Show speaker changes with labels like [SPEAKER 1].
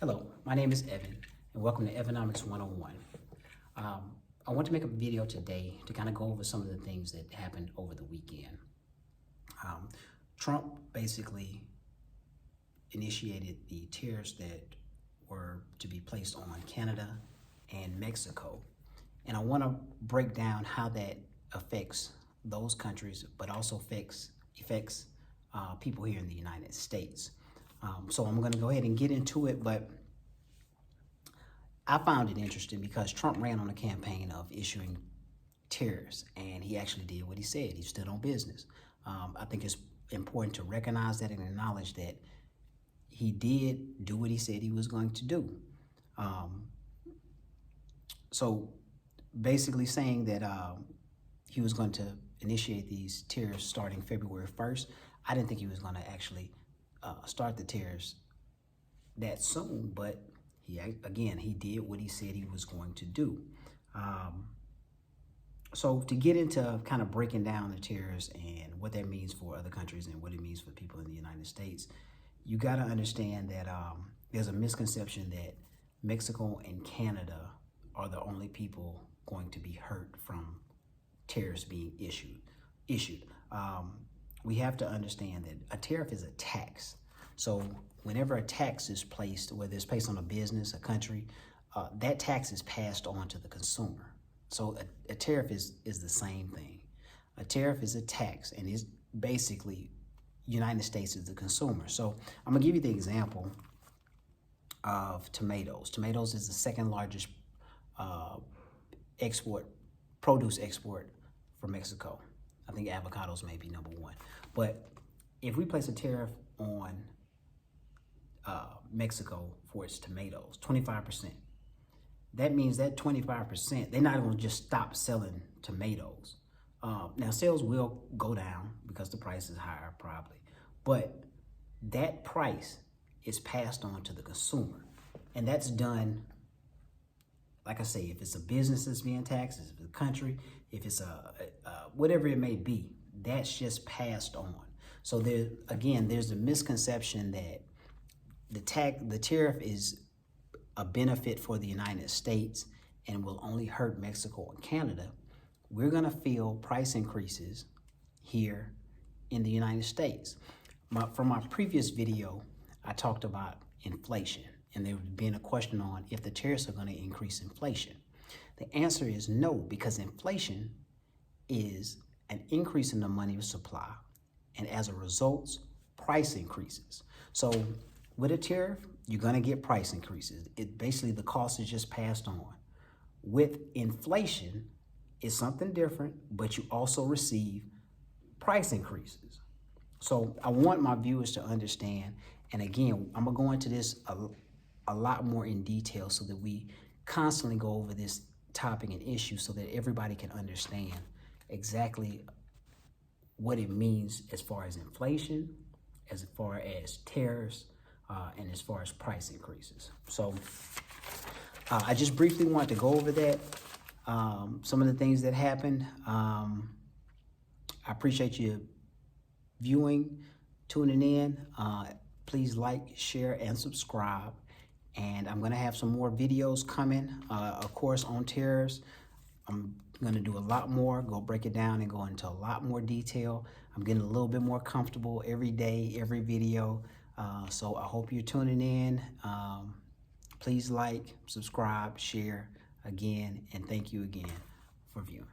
[SPEAKER 1] Hello, my name is Evan, and welcome to Evanomics 101. I want to make a video today to kind of go over some of the things that happened over the weekend. Trump basically initiated the tariffs that were to be placed on Canada and Mexico. And I want to break down how that affects those countries, but also affects people here in the United States. So I'm going to go ahead and get into it, but I found it interesting because Trump ran on a campaign of issuing tariffs, and he actually did what he said. He stood on business. I think it's important to recognize that and acknowledge that he did do what he said he was going to do. So basically saying that he was going to initiate these tariffs starting February 1st, I didn't think he was going to actually start the tariffs that soon, but he did what he said he was going to do. So to get into kind of breaking down the tariffs and what that means for other countries and what it means for people in the United States, you got to understand that there's a misconception that Mexico and Canada are the only people going to be hurt from tariffs being issued. We have to understand that a tariff is a tax. So whenever a tax is placed, whether it's placed on a business, a country, that tax is passed on to the consumer. So a tariff is the same thing. A tariff is a tax, and it's basically United States is the consumer. So I'm gonna give you the example of tomatoes. Tomatoes is the second largest produce export for Mexico. I think avocados may be number one. But if we place a tariff on Mexico for its tomatoes, 25%, that means that 25%, they're not going to just stop selling tomatoes. Now, sales will go down because the price is higher, probably. But that price is passed on to the consumer. And that's done, like I say, if it's a business that's being taxed, if it's a country, if it's whatever it may be, that's just passed on. So there's a misconception that the tariff is a benefit for the United States and will only hurt Mexico and Canada. We're gonna feel price increases here in the United States. From my previous video, I talked about inflation, and there would been a question on if the tariffs are gonna increase inflation. The answer is no, because inflation is an increase in the money supply, and as a result, price increases. So with a tariff, you're gonna get price increases. Basically the cost is just passed on. With inflation, it's something different, but you also receive price increases. So I want my viewers to understand, and again, I'm gonna go into this a lot more in detail so that we constantly go over this topic and issue so that everybody can understand exactly what it means as far as inflation, as far as tariffs, and as far as price increases. So I just briefly want to go over that, some of the things that happened. I appreciate you viewing, tuning in. Please like, share, and subscribe. And I'm gonna have some more videos coming, of course, on tariffs. I'm gonna do a lot more, go break it down and go into a lot more detail. I'm getting a little bit more comfortable every day, every video. So I hope you're tuning in. Please like, subscribe, share again, and thank you again for viewing.